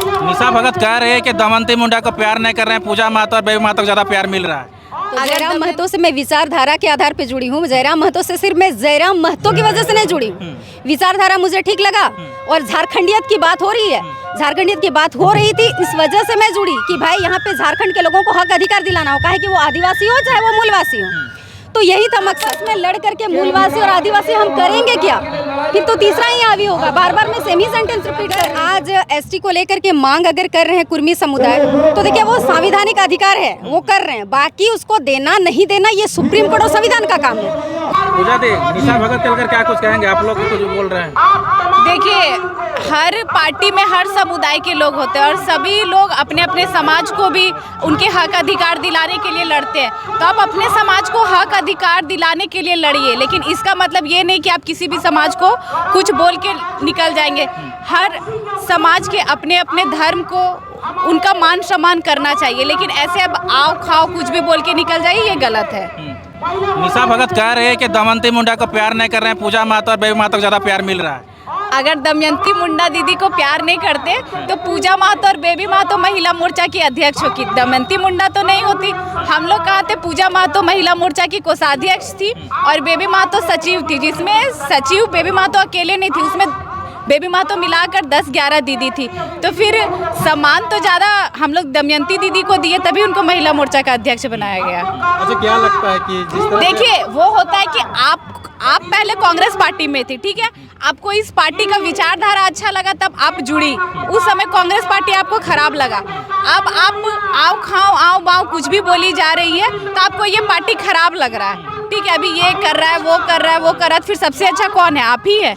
निशा भगत कह रहे हैं कि दमयंती मुंडा को प्यार नहीं कर रहे हैं, पूजा महतो और बेबी महतो को ज़्यादा प्यार मिल रहा है। तो जयराम महतो से मैं विचारधारा के आधार पे जुड़ी हूँ। जयराम महतो से सिर्फ मैं जयराम महतो की वजह से नहीं जुड़ी हूँ। विचारधारा मुझे ठीक लगा और झारखंडियत की बात हो रही है, झारखंडियत की बात हो रही थी, इस वजह से मैं जुड़ी कि भाई यहाँ पे झारखंड के लोगों को हक अधिकार दिलाना हो, चाहे कि वो आदिवासी हो चाहे वो मूलवासी हो। तो यही था मकसद में लड़ करके मूलवासी और आदिवासी हम करेंगे क्या, फिर तो तीसरा ही हावी होगा। बार बार मैं सेम ही सेंटेंस रिपीट कर। आज एसटी को लेकर के मांग अगर कर रहे हैं कुर्मी समुदाय, तो देखिए वो संवैधानिक अधिकार है, वो कर रहे हैं। बाकी उसको देना नहीं देना ये सुप्रीम कोर्ट और संविधान का काम है। पूजा दी, निशा भगत चलकर क्या कुछ कहेंगे? आप लोग कुछ बोल रहे हैं। देखिए, हर पार्टी में हर समुदाय के लोग होते हैं और सभी लोग अपने अपने समाज को भी उनके हक अधिकार दिलाने के लिए लड़ते हैं। तो आप अपने समाज को हक अधिकार दिलाने के लिए लड़िए, लेकिन इसका मतलब ये नहीं कि आप किसी भी समाज को कुछ बोल के निकल जाएंगे। हर समाज के अपने अपने धर्म को उनका मान सम्मान करना चाहिए, लेकिन ऐसे अब आओ खाओ कुछ भी बोल के निकल जाइए, ये गलत है। निशा भगत कह रहे हैं कि दमयंती मुंडा को प्यार नहीं कर रहे हैं, पूजा महतो और बेबी महतो को ज़्यादा प्यार मिल रहा है। अगर दमयंती मुंडा दीदी को प्यार नहीं करते तो पूजा महतो और बेबी महतो महिला मोर्चा की अध्यक्ष होगी, दमयंती मुंडा तो नहीं होती। हम लोग कहा थे पूजा महतो महिला मोर्चा की कोषाध्यक्ष थी और बेबी महतो सचिव थी, जिसमें सचिव बेबी महतो अकेले नहीं थी, उसमें बेबी महतो मिलाकर 10-11 दीदी थी। तो फिर सम्मान तो ज़्यादा हम लोग दमयंती दीदी को दिए, तभी उनको महिला मोर्चा का अध्यक्ष बनाया गया। अच्छा, क्या लगता है कि जिस तरह देखिए, वो होता है कि आप पहले कांग्रेस पार्टी में थी, ठीक है, आपको इस पार्टी का विचारधारा अच्छा लगा तब आप जुड़ी। उस समय कांग्रेस पार्टी आपको खराब लगा। अब आप आओ खाओ आओ बाओ कुछ भी बोली जा रही है तो आपको ये पार्टी खराब लग रहा है, ठीक है। अभी ये कर रहा है, वो कर रहा है, वो कर रहा है, फिर सबसे अच्छा कौन है? आप ही है।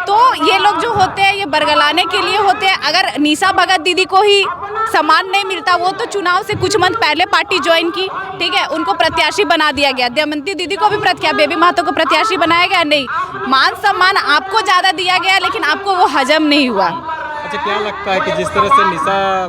तो ये लोग जो होते हैं ये बरगलाने के लिए होते हैं। अगर निशा भगत दीदी को ही सम्मान नहीं मिलता, वो तो चुनाव से कुछ मंथ पहले पार्टी ज्वाइन की, ठीक है, उनको प्रत्याशी बना दिया गया। दमयंती दीदी को भी बेबी महतो को प्रत्याशी बनाया गया, नहीं, मान सम्मान आपको ज़्यादा दिया गया, लेकिन आपको वो हजम नहीं हुआ। अच्छा, क्या लगता है कि जिस तरह से निशा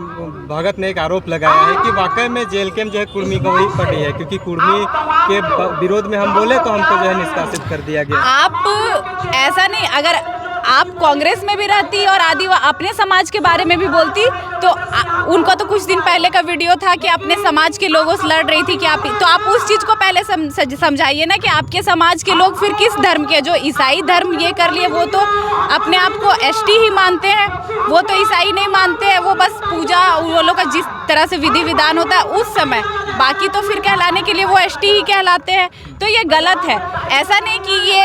भगत ने एक आरोप लगाया है कि वाकई में जेएलके जो है कुर्मी को वही पड़ी है, क्योंकि कुर्मी के विरोध में हम बोले तो हमको जो है निष्कासित कर दिया गया। आप ऐसा नहीं, अगर आप कांग्रेस में भी रहती और अपने समाज के बारे में भी बोलती तो उनका तो कुछ दिन पहले का वीडियो था कि अपने समाज के लोगों से लड़ रही थी कि आप उस चीज़ को पहले समझाइए ना कि आपके समाज के लोग फिर किस धर्म के। जो ईसाई धर्म ये कर लिए, वो तो अपने आप को एसटी ही मानते हैं, वो तो ईसाई नहीं मानते हैं, वो बस पूजा वो लोग का जिस तरह से विधि विधान होता है उस समय, बाकी तो फिर कहलाने के लिए वो एसटी ही कहलाते हैं। तो ये गलत है। ऐसा नहीं कि ये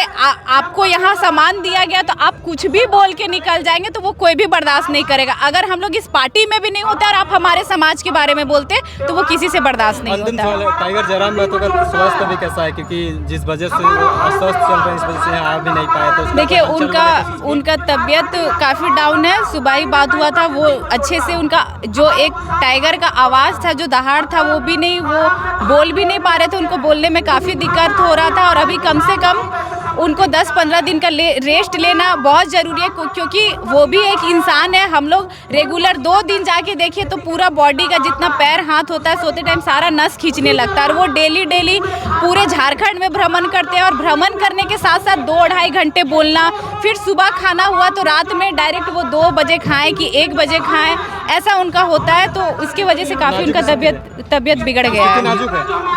आपको यहाँ सम्मान दिया गया तो आप कुछ भी बोल के निकल जाएंगे, तो वो कोई भी बर्दाश्त नहीं करेगा। अगर हम लोग इस पार्टी में भी नहीं होते और आप हमारे समाज के बारे में बोलते तो वो किसी से बर्दाश्त नहीं होता। टाइगर जयराम महतो का स्वास्थ्य भी कैसा है, क्योंकि जिस वजह से वो अस्वस्थ चल रहे हैं, इस वजह से आ भी नहीं पाए, तो देखिए उनका तबीयत काफ़ी डाउन है। सुबह ही बात हुआ था, वो अच्छे से उनका जो एक टाइगर का आवाज़ था, जो दहाड़ था, वो भी नहीं, वो बोल भी नहीं पा रहे थे, उनको बोलने में काफ़ी दिक्कत हो रहा था। और अभी कम से कम उनको 10-15 दिन का रेस्ट लेना बहुत ज़रूरी है, क्योंकि वो भी एक इंसान है। हम लोग रेगुलर 2 दिन जाके देखिए तो पूरा बॉडी का जितना पैर हाथ होता है, सोते टाइम सारा नस खींचने लगता है। और वो डेली पूरे झारखंड में भ्रमण करते हैं और भ्रमण करने के साथ साथ 2-2.5 घंटे बोलना, फिर सुबह खाना हुआ तो रात में डायरेक्ट वो 2 बजे खाएं कि 1 बजे खाएं, ऐसा उनका होता है। तो इसकी वजह से काफ़ी उनका तबीयत बिगड़ गया है।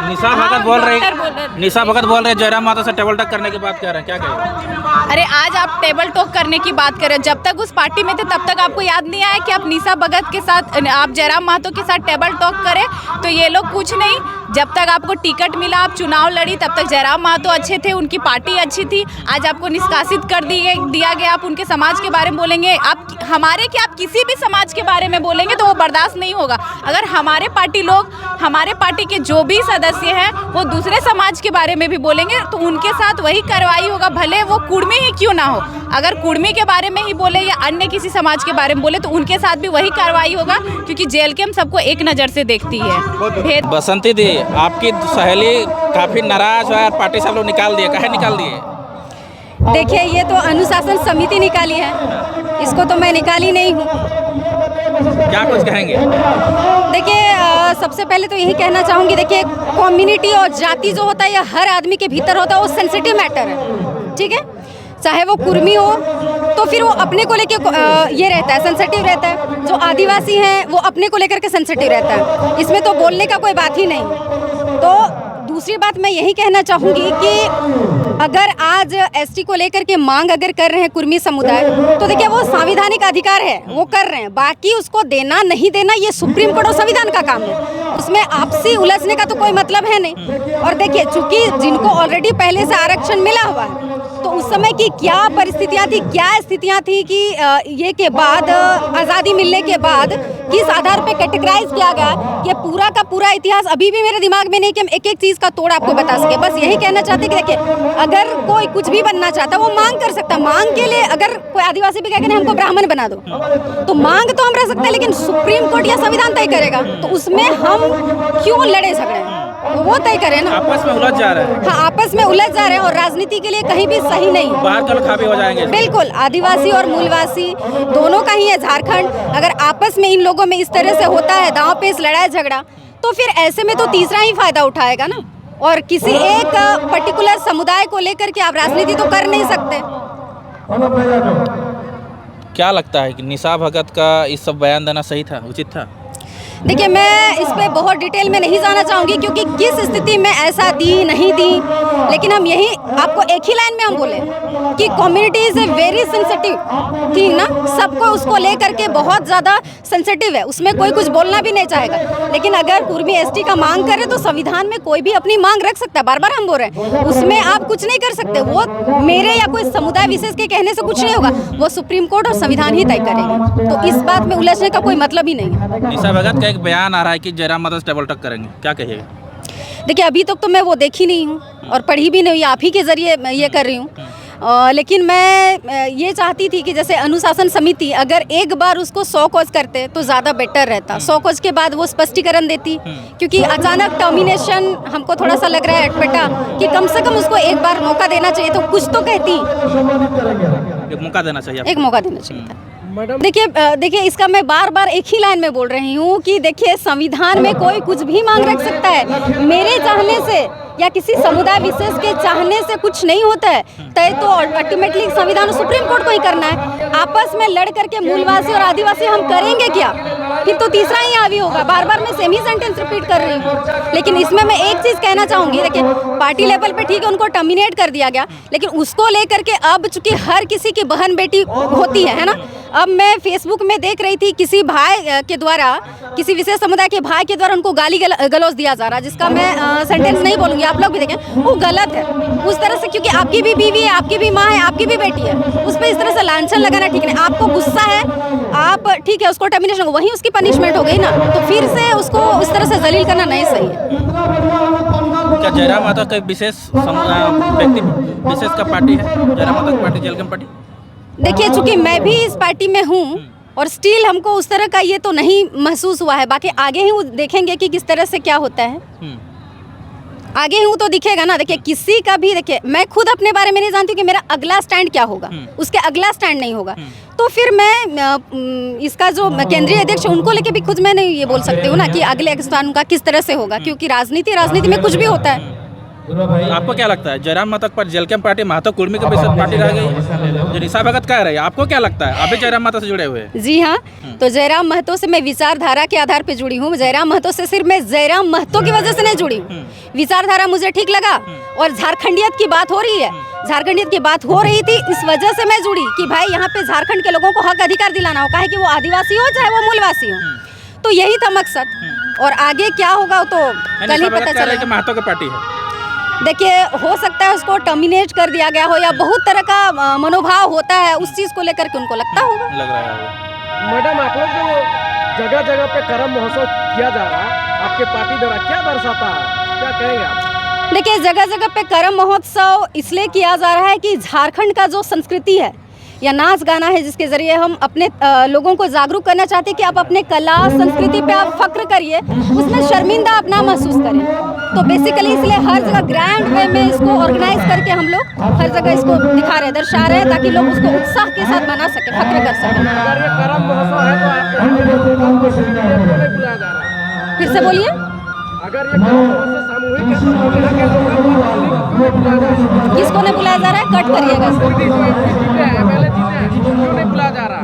निशा भगत बोल रहे जयराम महतो से टेबल टॉक करने की बात कर रहे हैं, क्या कहें? अरे आज आप टेबल टॉक करने की बात करें, जब तक उस पार्टी में थे तब तक आपको याद नहीं आया कि आप निशा भगत के साथ, आप जयराम महतो के साथ टेबल टॉक करें? तो ये लोग कुछ नहीं, जब तक आपको टिकट मिला, आप चुनाव लड़ी, तब तक जयराम महतो अच्छे थे, उनकी पार्टी अच्छी थी। आज आपको निष्कासित कर दिया गया, आप उनके समाज के बारे में बोलेंगे, आप आप किसी भी समाज के बारे में बोलेंगे तो वो बर्दाश्त नहीं होगा। अगर हमारे पार्टी के जो भी सदस्य हैं वो दूसरे समाज के बारे में भी बोलेंगे तो उनके साथ वही कार्रवाई होगा, भले वो कुर्मी ही क्यों ना हो। अगर कुर्मी के बारे में ही बोले या अन्य किसी समाज के बारे में बोले तो उनके साथ भी वही कार्रवाई होगा, क्योंकि जेएलके सबको एक नज़र से देखती है। बसंती दी, आपकी सहेली काफ़ी नाराज है, पार्टी से आप लोग निकाल दिए, काहे निकाल दिए? देखिए, ये तो अनुशासन समिति निकाली है, इसको तो मैं निकाली नहीं हूँ। क्या कुछ कहेंगे? देखिए, सबसे पहले तो यही कहना चाहूँगी, देखिए कम्युनिटी और जाति जो होता है ये हर आदमी के भीतर होता है, वो सेंसिटिव मैटर है, ठीक है। चाहे वो कुर्मी हो, तो फिर वो अपने को लेके ये रहता है, सेंसिटिव रहता है। जो आदिवासी हैं वो अपने को लेकर के सेंसिटिव रहता है, इसमें तो बोलने का कोई बात ही नहीं। तो दूसरी बात मैं यही कहना चाहूँगी कि अगर आज एसटी को लेकर के मांग अगर कर रहे हैं कुर्मी समुदाय, तो देखिए वो संवैधानिक अधिकार है, वो कर रहे हैं। बाकी उसको देना नहीं देना ये सुप्रीम कोर्ट और संविधान का काम है, उसमें आपसी उलझने का तो कोई मतलब है नहीं। और देखिए चूंकि जिनको ऑलरेडी पहले से आरक्षण मिला हुआ है, तो उस समय की क्या परिस्थितियाँ थी, क्या स्थितियाँ थी कि ये के बाद आज़ादी मिलने के बाद किस आधार पे कैटेगराइज किया गया, ये पूरा का पूरा इतिहास अभी भी मेरे दिमाग में नहीं कि हम एक एक चीज़ का तोड़ आपको बता सके। बस यही कहना चाहते हैं कि देखिए अगर कोई कुछ भी बनना चाहता है वो मांग कर सकता है। मांग के लिए अगर कोई आदिवासी भी कहे कि हमको ब्राह्मण बना दो, तो मांग तो हम रह सकते हैं, लेकिन सुप्रीम कोर्ट या संविधान तय करेगा, तो उसमें हम क्यों लड़े झगड़े, वो तय करे ना। आपस में उलझ जा रहे हैं। हाँ, आपस में उलझ जा रहे हैं और राजनीति के लिए कहीं भी सही नहीं। बाहर कल खाबी हो जाएंगे। बिल्कुल, आदिवासी और मूलवासी दोनों का ही है झारखंड। अगर आपस में इन लोगों में इस तरह से होता है दांव पेच, लड़ाई झगड़ा, तो फिर ऐसे में तो तीसरा ही फायदा उठाएगा ना। और किसी एक पर्टिकुलर समुदाय को लेकर के आप राजनीति तो कर नहीं सकते। क्या लगता है कि निशा भगत का इस सब बयान देना सही था, उचित था? देखिए मैं इस पे बहुत डिटेल में नहीं जाना चाहूँगी, क्योंकि किस स्थिति में ऐसा दी नहीं दी, लेकिन हम यही आपको एक ही लाइन में हम बोले कि community is a very sensitive, ठीक ना। सबको उसको लेकर के बहुत ज़्यादा सेंसिटिव है, उसमें कोई कुछ बोलना भी नहीं चाहेगा। लेकिन अगर कुर्मी एसटी का मांग करे तो संविधान में कोई भी अपनी मांग रख सकता है, बार बार हम बोल रहे हैं, उसमें आप कुछ नहीं कर सकते। वो मेरे या कोई समुदाय विशेष के कहने से कुछ नहीं होगा, वो सुप्रीम कोर्ट और संविधान ही तय करेंगे। तो इस बात में उलझने का कोई मतलब ही नहीं है। निशा भगत एक बयान आ रहा है कि जयराम माता से टेबल टॉक करेंगे, क्या कहिएगा? देखिए अभी तक तो मैं वो देखी नहीं हूँ और पढ़ी भी नहीं हुई, आप ही के जरिए मैं ये कर रही हूँ। लेकिन मैं ये चाहती थी कि जैसे अनुशासन समिति अगर एक बार उसको 100 कोज करते तो ज़्यादा बेटर रहता। 100 कोज के बाद वो स्पष्टीकरण देती, क्योंकि अचानक टर्मिनेशन हमको थोड़ा सा लग रहा है अटपटा, कि कम से कम उसको एक बार मौका देना चाहिए, तो कुछ तो कहती। एक मौका देना चाहिए, एक मौका देना चाहिए था। देखिए इसका मैं बार बार एक ही लाइन में बोल रही हूँ कि देखिए संविधान में कोई कुछ भी मांग रख सकता है। मेरे चाहने से या किसी समुदाय विशेष के चाहने से कुछ नहीं होता है, तय तो अल्टीमेटली संविधान सुप्रीम कोर्ट को ही करना है। आपस में लड़ करके मूलवासी और आदिवासी हम करेंगे क्या? फिर तो तीसरा ही हावी होगा। बार बार मैं सेम ही सेंटेंस रिपीट कर रही हूँ। लेकिन इसमें मैं एक चीज़ कहना चाहूँगी, देखिए पार्टी लेवल पे ठीक है उनको टर्मिनेट कर दिया गया, लेकिन उसको लेकर के अब चूंकि हर किसी की बहन बेटी होती है ना। अब मैं फेसबुक में देख रही थी किसी भाई के द्वारा, किसी विशेष समुदाय के भाई के द्वारा उनको गाली गलौज दिया जा रहा, जिसका मैं सेंटेंस नहीं बोलूँगी, आप लोग भी देखें, वो गलत है उस तरह से, क्योंकि आपकी भी बीवी है, आपकी भी माँ है, आपकी भी बेटी है, उस पर इस तरह से लांछन लगाना ठीक नहीं। आपको गुस्सा है, आप ठीक है उसको टर्मिनेशन, वही उसकी पनिशमेंट हो गई ना, तो फिर से उसको इस तरह से जलील करना नहीं सही है। क्या जयराम माता का विशेष व्यक्ति विशेष का पार्टी है जयराम माता की पार्टी, जेलकम पार्टी? देखिए चूंकि मैं भी इस पार्टी में हूँ और स्टिल हमको उस तरह का ये तो नहीं महसूस हुआ है। बाकी आगे ही देखेंगे कि किस तरह से क्या होता है, आगे हूँ तो दिखेगा ना। देखिए किसी का भी, देखिए मैं खुद अपने बारे में नहीं जानती हूँ कि मेरा अगला स्टैंड क्या होगा, उसके अगला स्टैंड नहीं होगा, तो फिर मैं इसका जो केंद्रीय अध्यक्ष उनको लेके भी खुद मैं नहीं ये बोल सकती हूँ ना कि अगले स्थान का किस तरह से होगा, क्योंकि राजनीति में कुछ भी होता है। आपको क्या लगता है जयराम माता पर जेलकम पार्टी महतो कुर्मी के विशेष पार्टी रह गई, जो निशा भगत कह रही है, आपको क्या लगता है? आप भी जयराम माता से जुड़े हुए हैं? जी हाँ, तो जयराम महतो से मैं विचारधारा के आधार पे जुड़ी हूँ। जयराम महतो से सिर्फ मैं जयराम महतो की वजह से नहीं जुड़ी हूँ, विचारधारा मुझे ठीक लगा और झारखंडियत की बात हो रही है, झारखंडियत की बात हो रही थी, इस वजह से मैं जुड़ी कि भाई यहाँ पे झारखंड के लोगों को हक अधिकार दिलाना हो, चाहे कि वो आदिवासी हो चाहे वो मूलवासी हो, तो यही था मकसद। और आगे क्या होगा तो कल ही पता चलेगा। महतो की पार्टी है, देखिए हो सकता है उसको टर्मिनेट कर दिया गया हो या बहुत तरह का मनोभाव होता है, उस चीज़ को लेकर के उनको लगता होगा, लग रहा है। मैडम आप लोग जो जगह जगह पे करम महोत्सव किया जा रहा है आपके पार्टी द्वारा, क्या दर्शाता है, क्या कहेंगे आप? देखिए जगह जगह पे करम महोत्सव इसलिए किया जा रहा है कि झारखंड का जो संस्कृति है या नाच गाना है, जिसके ज़रिए हम अपने लोगों को जागरूक करना चाहते हैं कि आप अपने कला संस्कृति पे आप फख्र करिए, उसमें शर्मिंदा आप ना महसूस करें। तो बेसिकली इसलिए हर जगह ग्रैंड वे में इसको ऑर्गेनाइज करके हम लोग हर जगह इसको दिखा रहे हैं, दर्शा रहे हैं, ताकि लोग उसको उत्साह के साथ मना सके, फख्र कर सकें। अगर ये करम महोत्सव है तो आपको नहीं बुलाया जा रहा है? फिर से बोलिए। अगर ये कर्म महोत्सव सामूहिक है तो यहाँ के लोगों को क्यों नहीं बुलाया जा रहा? किसको नहीं बुलाया जा रहा है? कट करिएगा इसको। प्रतिनिधि जो MP जीते हैं, MLA जीते हैं, क्यों नहीं बुलाया जा रहा?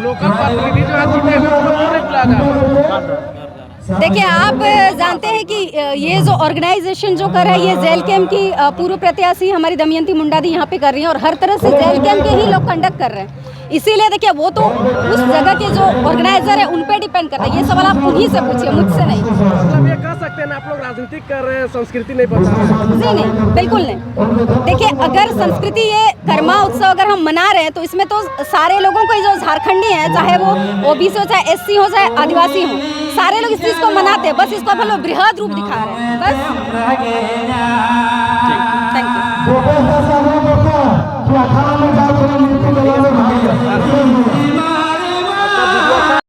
लोकल प्रतिनिधि जो है जीते हैं, उनको क्यों नहीं बुलाया जा रहा? देखिए, आप जानते हैं कि ये जो ऑर्गेनाइजेशन जो कर रहा है, ये जेल कैम्प की पूर्व प्रत्याशी हमारी दमयंती मुंडा दी यहाँ पे कर रही हैं और हर तरह से जेल कैम्प के ही लोग कंडक्ट कर रहे हैं। इसीलिए देखिए, वो तो उस जगह के जो ऑर्गेनाइजर है उन पे डिपेंड करता है। ये सवाल आप उन्हीं से पूछिए, मुझसे नहीं। मतलब ये कह सकते हैं ना, आप लोग राजनीति कर रहे हैं, संस्कृति नहीं बचा रहे हैं। जी नहीं, बिल्कुल नहीं। देखिए, अगर संस्कृति ये कर्मा उत्सव अगर हम मना रहे हैं तो इसमें तो सारे लोगों को, जो झारखंडी हैं, चाहे वो OBC हो, चाहे SC हो, चाहे आदिवासी हो, सारे लोग इस चीज़ को मनाते हैं। बस इसको हम लोग बृहद रूप दिखा रहे हैं बस। Thank you.